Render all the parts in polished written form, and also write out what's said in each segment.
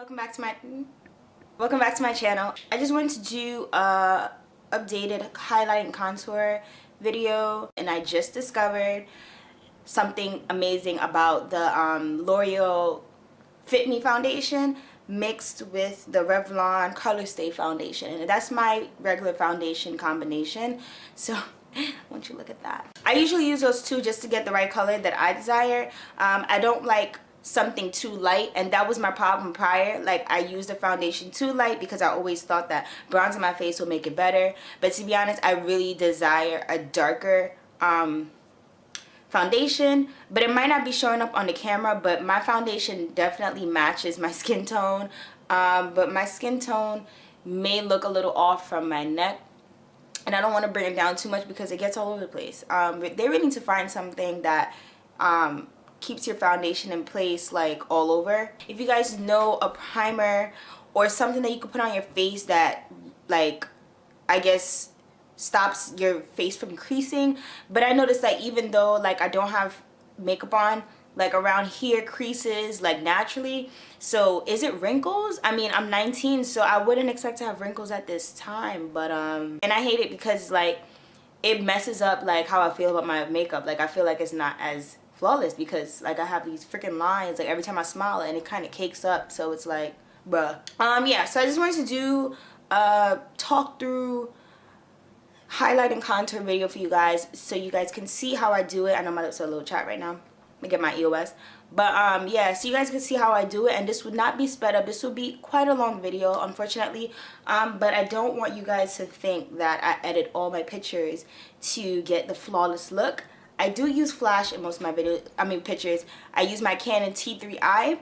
welcome back to my channel. I just wanted to do a updated highlight and contour video, and I just discovered something amazing about the L'Oreal Fit Me foundation mixed with the Revlon Color Stay foundation, and that's my regular foundation combination. So won't you look at that. I usually use those two just to get the right color that I desire. I don't like something too light, and that was my problem prior. Like, I used the foundation too light because I always thought that bronzing my face will make it better, but to be honest, I really desire a darker foundation. But it might not be showing up on the camera, but my foundation definitely matches my skin tone, but my skin tone may look a little off from my neck, and I don't want to bring it down too much because it gets all over the place. They really need to find something that keeps your foundation in place, like all over. If you guys know a primer or something that you can put on your face that, like, I guess stops your face from creasing. But I noticed that even though, like, I don't have makeup on, like around here creases like naturally. So is it wrinkles? I mean, I'm 19, so I wouldn't expect to have wrinkles at this time, but and I hate it because, like, it messes up like how I feel about my makeup. Like, I feel like it's not as flawless because, like, I have these freaking lines like every time I smile, and it kind of cakes up, so it's like, bruh. Yeah, so I just wanted to do talk through highlight and contour video for you guys so you guys can see how I do it. I know my lips are a little chapped right now. Let me get my EOS. But yeah, so you guys can see how I do it, and this would not be sped up. This will be quite a long video, unfortunately, but I don't want you guys to think that I edit all my pictures to get the flawless look. I do use flash in most of my pictures. I use my Canon T3i.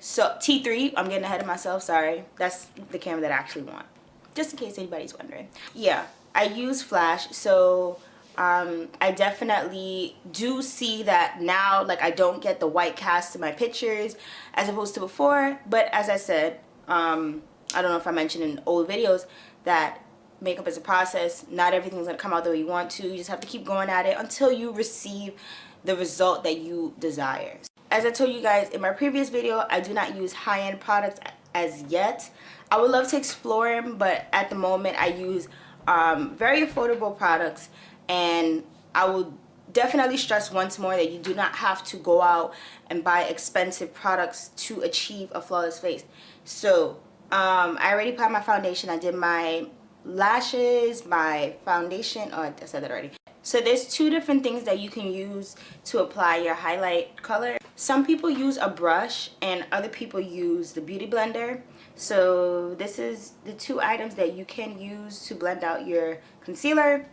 So T3, I'm getting ahead of myself, sorry. That's the camera that I actually want, just in case anybody's wondering. Yeah, I use flash, so I definitely do see that now, like, I don't get the white cast in my pictures as opposed to before. But as I said, I don't know if I mentioned in old videos that makeup is a process. Not everything's gonna come out the way you want to. You just have to keep going at it until you receive the result that you desire. As I told you guys in my previous video, I do not use high-end products as yet. I would love to explore them, but at the moment I use very affordable products, and I will definitely stress once more that you do not have to go out and buy expensive products to achieve a flawless face. So I already applied my foundation. I did my lashes, my foundation. Oh, I said that already. So there's two different things that you can use to apply your highlight color. Some people use a brush and other people use the beauty blender. So this is the two items that you can use to blend out your concealer.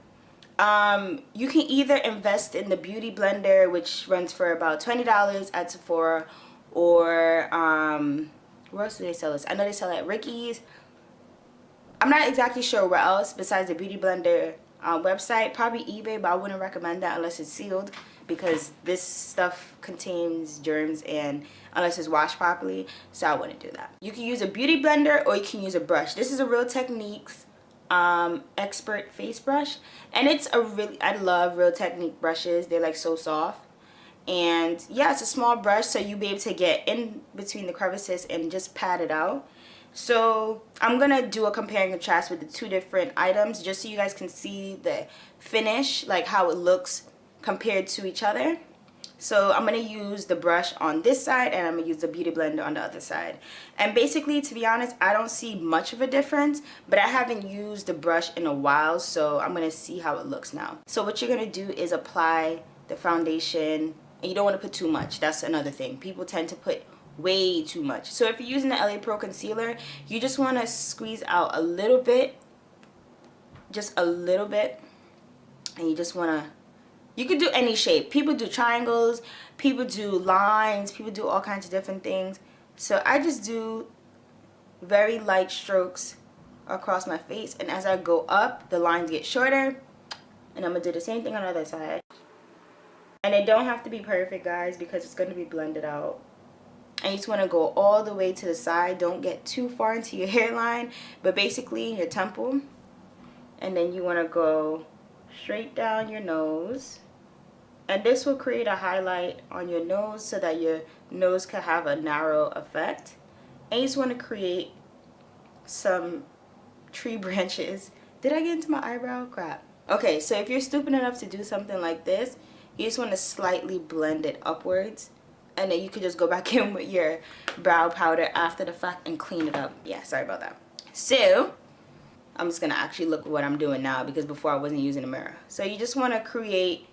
You can either invest in the beauty blender, which runs for about $20 at Sephora, or where else do they sell this? I know they sell it at Ricky's. I'm not exactly sure where else besides the beauty blender website. Probably eBay, but I wouldn't recommend that unless it's sealed, because this stuff contains germs, and unless it's washed properly, so I wouldn't do that. You can use a beauty blender or you can use a brush. This is a Real Techniques expert face brush, and it's a really, I love Real Technique brushes. They're like so soft, and yeah, it's a small brush, so you'll be able to get in between the crevices and just pat it out. So I'm gonna do a compare and contrast with the two different items just so you guys can see the finish, like how it looks compared to each other. So I'm gonna use the brush on this side, and I'm gonna use the beauty blender on the other side. And basically, to be honest, I don't see much of a difference, but I haven't used the brush in a while, so I'm gonna see how it looks now. So what you're gonna do is apply the foundation, and you don't wanna put too much. That's another thing. People tend to put way too much. So if you're using the LA Pro concealer, you just want to squeeze out a little bit, just a little bit, and you just want to, you could do any shape. People do triangles, people do lines, people do all kinds of different things. So I just do very light strokes across my face, and as I go up, the lines get shorter, and I'm gonna do the same thing on the other side. And it don't have to be perfect, guys, because it's going to be blended out. And you just want to go all the way to the side. Don't get too far into your hairline, but basically your temple. And then you want to go straight down your nose. And this will create a highlight on your nose so that your nose can have a narrow effect. And you just want to create some tree branches. Did I get into my eyebrow? Crap. Okay, so if you're stupid enough to do something like this, you just want to slightly blend it upwards, and then you could just go back in with your brow powder after the fact and clean it up. Yeah, sorry about that. So I'm just gonna actually look at what I'm doing now, because before I wasn't using a mirror. So you just want to create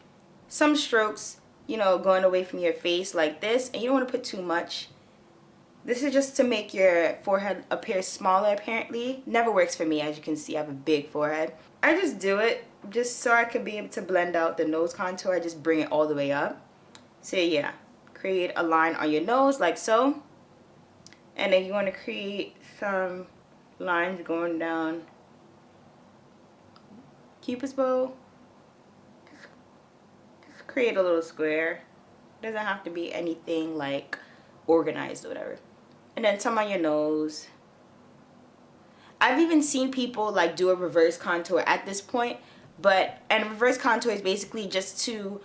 some strokes, you know, going away from your face like this, and you don't want to put too much. This is just to make your forehead appear smaller, apparently. Never works for me. As you can see, I have a big forehead. I just do it just so I can be able to blend out the nose contour. I just bring it all the way up. So yeah, create a line on your nose like so. And then you want to create some lines going down Cupid's bow. Just create a little square. Doesn't have to be anything like organized or whatever. And then some on your nose. I've even seen people like do a reverse contour at this point, and reverse contour is basically just to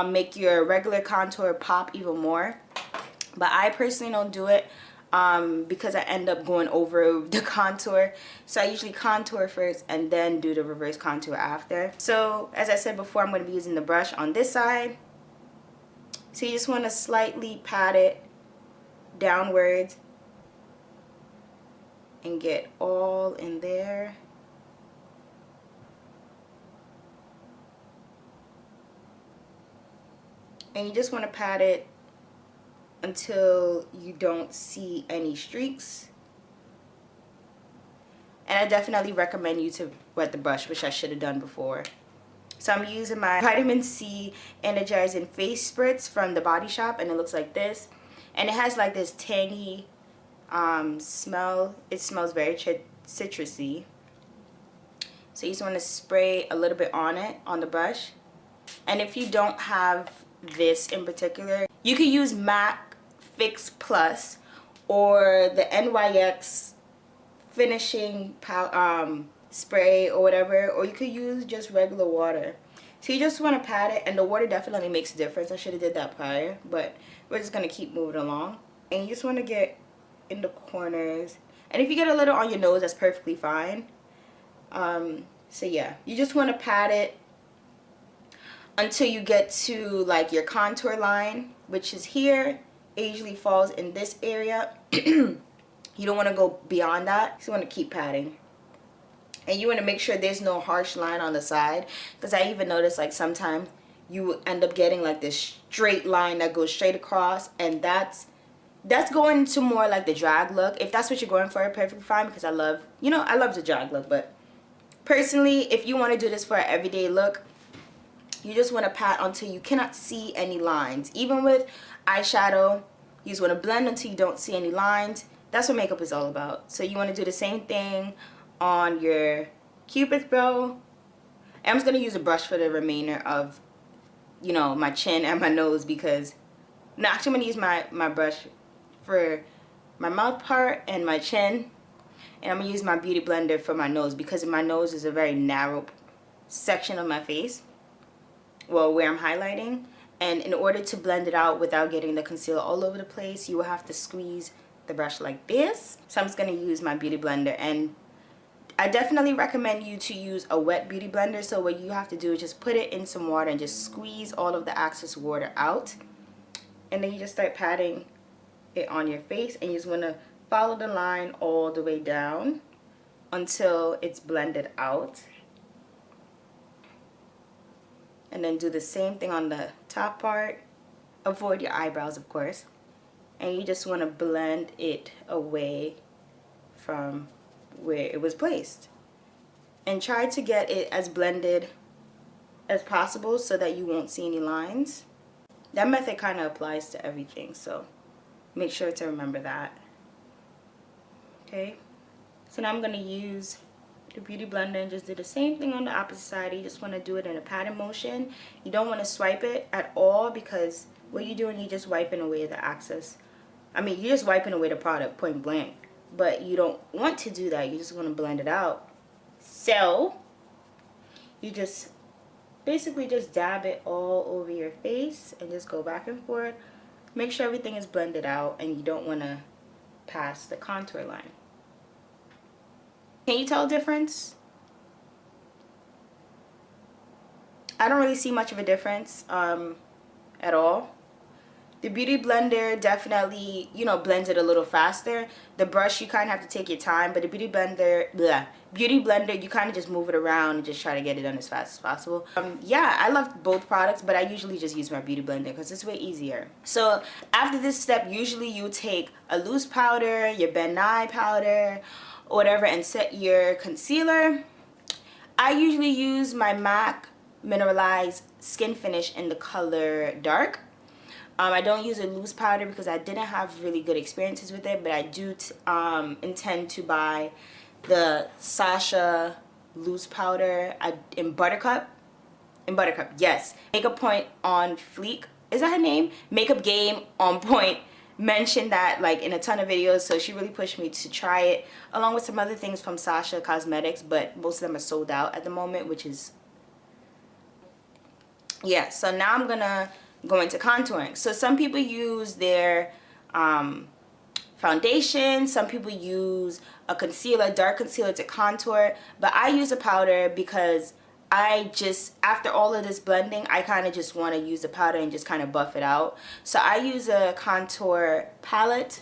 make your regular contour pop even more. But I personally don't do it because I end up going over the contour. So I usually contour first and then do the reverse contour after. So as I said before, I'm going to be using the brush on this side. So you just want to slightly pat it downwards and get all in there. And you just want to pat it until you don't see any streaks. And I definitely recommend you to wet the brush, which I should have done before. So I'm using my Vitamin C Energizing Face Spritz from the Body Shop, and it looks like this. And it has like this tangy smell. It smells very citrusy. So you just want to spray a little bit on it, on the brush. And if you don't have this in particular, you could use MAC Fix Plus or the NYX finishing spray or whatever, or you could use just regular water. So you just want to pat it, and the water definitely makes a difference. I should have did that prior, but we're just going to keep moving along. And you just want to get in the corners, and if you get a little on your nose, that's perfectly fine. So yeah, you just want to pat it until you get to like your contour line, which is here. It usually falls in this area. You don't want to go beyond that. You just want to keep patting, and you want to make sure there's no harsh line on the side, because I even noticed like sometimes you end up getting like this straight line that goes straight across, and that's going to more like the drag look. If that's what you're going for, perfectly fine, because I love the drag look. But personally, if you want to do this for an everyday look, you just want to pat until you cannot see any lines. Even with eyeshadow, you just want to blend until you don't see any lines. That's what makeup is all about. So you want to do the same thing on your Cupid's bow. And I'm just going to use a brush for the remainder of, my chin and my nose, because no, actually I'm going to use my brush for my mouth part and my chin, and I'm going to use my beauty blender for my nose, because my nose is a very narrow section of my face, well, where I'm highlighting. And in order to blend it out without getting the concealer all over the place, you will have to squeeze the brush like this. So I'm just going to use my beauty blender, and I definitely recommend you to use a wet beauty blender. So what you have to do is just put it in some water and just squeeze all of the excess water out, and then you just start patting it on your face, and you just want to follow the line all the way down until it's blended out. And then do the same thing on the top part. Avoid your eyebrows, of course. And you just want to blend it away from where it was placed. And try to get it as blended as possible so that you won't see any lines. That method kind of applies to everything, so make sure to remember that. Okay, so now I'm going to use the beauty blender and just do the same thing on the opposite side. You just want to do it in a patting motion. You don't want to swipe it at all, because what you're doing, you're just wiping away the excess. I mean, you're just wiping away the product, point blank. But you don't want to do that. You just want to blend it out. So you just basically just dab it all over your face and just go back and forth. Make sure everything is blended out, and you don't want to past the contour line. Can you tell a difference? I don't really see much of a difference at all. The Beauty Blender definitely, you know, blends it a little faster. The brush, you kind of have to take your time, but the Beauty Blender, you kind of just move it around and just try to get it done as fast as possible. Yeah, I love both products, but I usually just use my Beauty Blender because it's way easier. So after this step, usually you take a loose powder, your Ben Nye powder, or whatever, and set your concealer. I usually use my MAC Mineralized Skin Finish in the color Dark. I don't use a loose powder because I didn't have really good experiences with it, but I do intend to buy the Sasha loose powder in Buttercup. Yes. Makeup Point on Fleek. Is that her name? Makeup Game on Point mentioned that like in a ton of videos, so she really pushed me to try it, along with some other things from Sasha Cosmetics, but most of them are sold out at the moment, which is, yeah. So now I'm gonna go into contouring. So some people use their foundation, some people use a concealer, dark concealer, to contour, but I use a powder because I just, after all of this blending, I kind of just want to use the powder and just kind of buff it out. So I use a contour palette,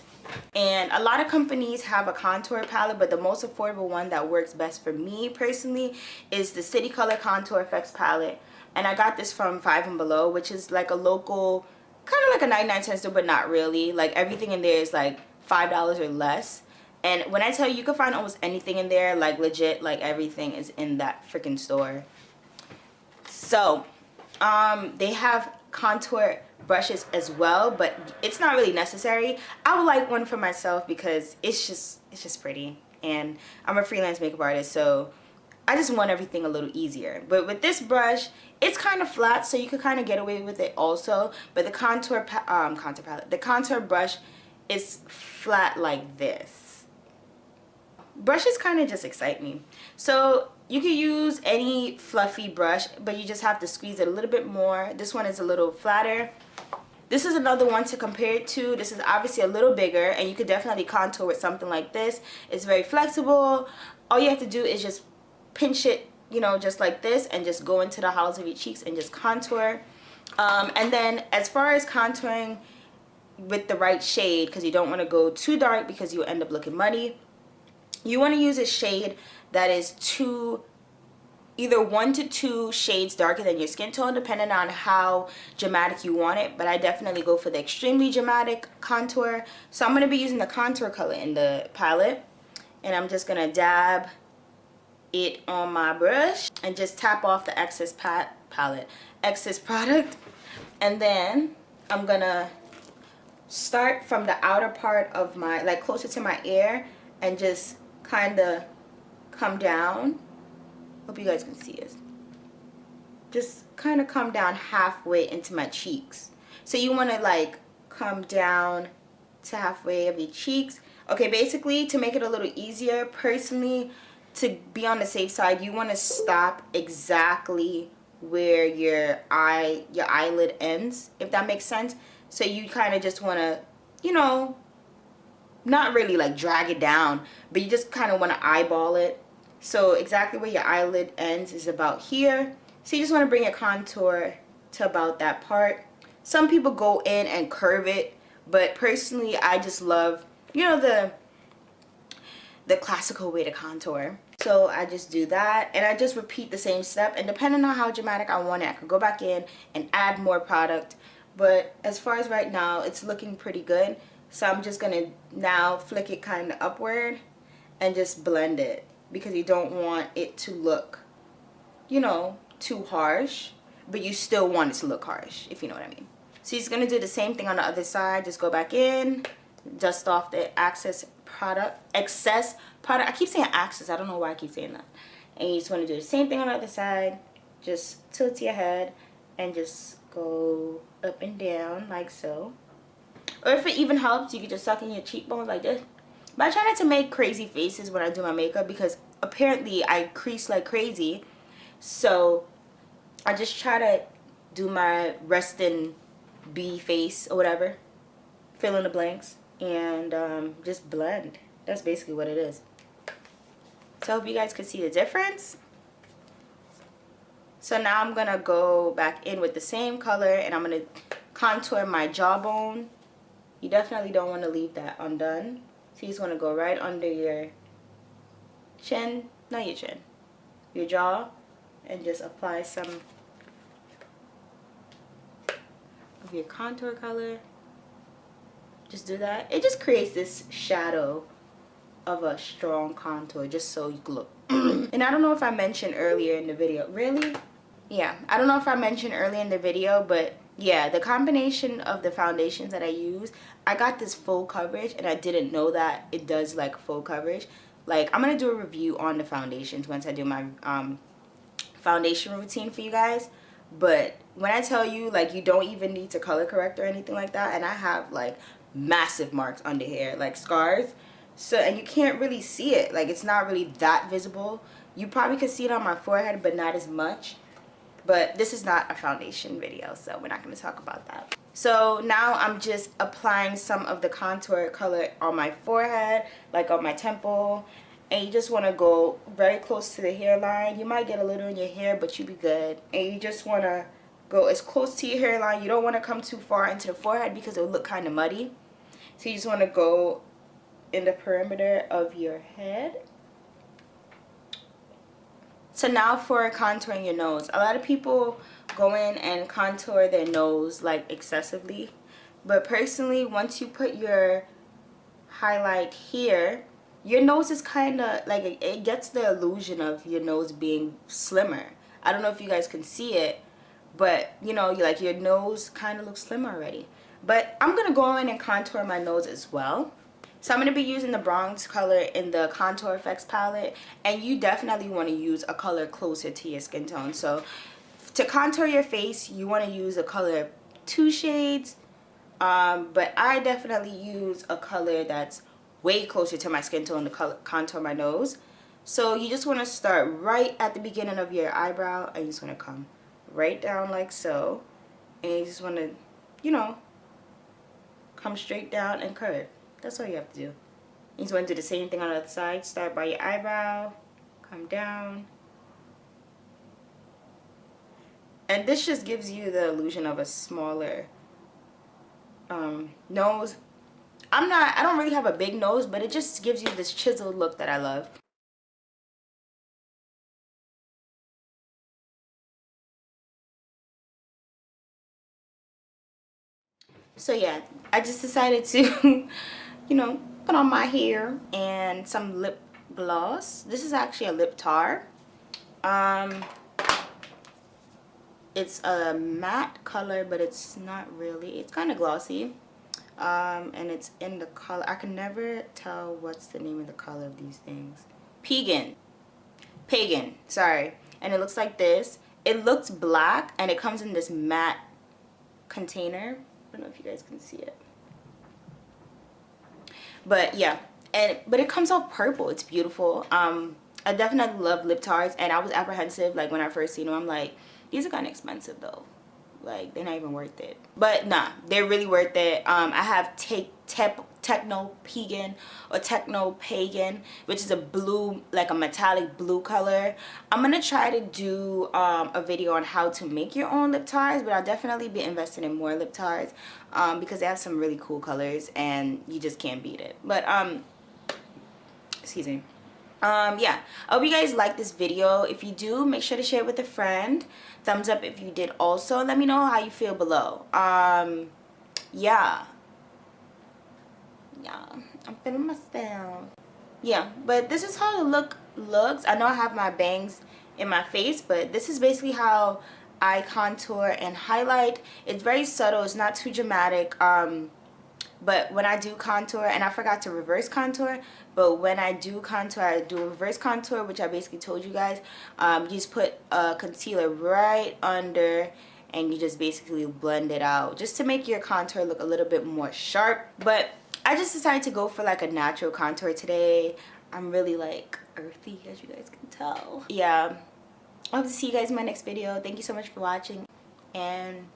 and a lot of companies have a contour palette, but the most affordable one that works best for me personally is the City Color Contour Effects palette. And I got this from Five and Below, which is like a local, kind of like a 99-cent store, but not really. Like everything in there is like $5 or less. And when I tell you, you can find almost anything in there, like legit, like everything is in that freaking store. So they have contour brushes as well, but it's not really necessary. I would like one for myself because it's just pretty, and I'm a freelance makeup artist, so I just want everything a little easier. But with this brush, it's kind of flat, so you could kind of get away with it also. But the contour brush is flat like this. Brushes kind of just excite me. So you can use any fluffy brush, but you just have to squeeze it a little bit more. This one is a little flatter. This is another one to compare it to. This is obviously a little bigger, and you could definitely contour with something like this. It's very flexible. All you have to do is just pinch it, you know, just like this, and just go into the hollows of your cheeks and just contour. And then as far as contouring with the right shade, because you don't want to go too dark because you'll end up looking muddy, you want to use a shade that is either 1 to 2 shades darker than your skin tone, depending on how dramatic you want it. But I definitely go for the extremely dramatic contour. So I'm going to be using the contour color in the palette, and I'm just going to dab it on my brush and just tap off the excess product. And then I'm gonna start from the outer part of my, like closer to my ear, and just kind of come down. Hope you guys can see this. Just kind of come down halfway into my cheeks. So you want to like come down to halfway of your cheeks. Okay, basically to make it a little easier, personally, to be on the safe side, you want to stop exactly where your eyelid ends, if that makes sense. So you kind of just want to, you know, not really like drag it down, but you just kind of want to eyeball it. So exactly where your eyelid ends is about here. So you just want to bring your contour to about that part. Some people go in and curve it, but personally I just love, you know, the classical way to contour. So I just do that, and I just repeat the same step, and depending on how dramatic I want it, I could go back in and add more product. But as far as right now, it's looking pretty good. So I'm just gonna now flick it kind of upward and just blend it, because you don't want it to look, you know, too harsh, but you still want it to look harsh, if you know what I mean. So you're just gonna do the same thing on the other side. Just go back in, dust off the excess product. I keep saying access, I don't know why I keep saying that. And you just want to do the same thing on the other side. Just tilt your head and just go up and down like so. Or if it even helps, you can just suck in your cheekbones like this. But I try not to make crazy faces when I do my makeup, because apparently I crease like crazy. So I just try to do my resting bee face or whatever, fill in the blanks. and just blend. That's basically what it is. So I hope you guys can see the difference. So now I'm gonna go back in with the same color and I'm gonna contour my jawbone. You definitely don't want to leave that undone. So you just want to go right under your chin, not your chin, your jaw, and just apply some of your contour color. Just do that. It just creates this shadow of a strong contour just so you look. And I don't know if I mentioned earlier in the video. Really? Yeah, I don't know if I mentioned earlier in the video, but yeah, the combination of the foundations that I use, I got this full coverage and I didn't know that it does like full coverage. Like, I'm gonna do a review on the foundations once I do my foundation routine for you guys. But when I tell you, like, you don't even need to color correct or anything like that, and I have like massive marks under here, like scars, so, and you can't really see it, like it's not really that visible. You probably could see it on my forehead, but not as much. But this is not a foundation video, so we're not going to talk about that. So now I'm just applying some of the contour color on my forehead, like on my temple. And you just want to go very close to the hairline. You might get a little in your hair, but you'll be good. And you just want to go as close to your hairline. You don't want to come too far into the forehead because it will look kind of muddy. So you just want to go in the perimeter of your head. So now for contouring your nose. A lot of people go in and contour their nose like excessively. But personally, once you put your highlight here, your nose is kind of like, it gets the illusion of your nose being slimmer. I don't know if you guys can see it, but you know, like your nose kind of looks slimmer already. But I'm going to go in and contour my nose as well. So I'm going to be using the bronze color in the Contour Effects palette, and you definitely want to use a color closer to your skin tone. So to contour your face, you want to use a color 2 shades, but I definitely use a color that's way closer to my skin tone to contour my nose. So you just want to start right at the beginning of your eyebrow, and you just want to come right down like so, and you just want to, you know, come straight down and curve. That's all you have to do. You just want to do the same thing on the other side. Start by your eyebrow, come down. And this just gives you the illusion of a smaller nose. I don't really have a big nose, but it just gives you this chiseled look that I love. So yeah, I just decided to, you know, put on my hair and some lip gloss. This is actually a lip tar. It's a matte color, but it's not really. It's kind of glossy. And it's in the color. I can never tell what's the name of the color of these things. Pagan, sorry. And it looks like this. It looks black and it comes in this matte container. I don't know if you guys can see it. But yeah, but it comes off purple. It's beautiful. I definitely love lip tars, and I was apprehensive like when I first seen them. I'm like, these are kind of expensive though. Like, they're not even worth it. But nah, they're really worth it. I have Techno Pagan or Techno Pagan, which is a blue, like a metallic blue color. I'm gonna try to do a video on how to make your own lip tars, but I'll definitely be investing in more lip tars because they have some really cool colors and you just can't beat it. But excuse me. Yeah, I hope you guys like this video. If you do, make sure to share it with a friend. Thumbs up if you did also. Let me know how you feel below. Yeah, I'm feeling myself. Yeah, but this is how the look looks. I know I have my bangs in my face, but this is basically how I contour and highlight. It's very subtle. It's not too dramatic. But when I do contour, and I forgot to reverse contour, but when I do contour, I do a reverse contour, which I basically told you guys. You just put a concealer right under, and you just basically blend it out, just to make your contour look a little bit more sharp. But I just decided to go for like a natural contour today. I'm really like earthy, as you guys can tell. Yeah, I hope to see you guys in my next video. Thank you so much for watching, and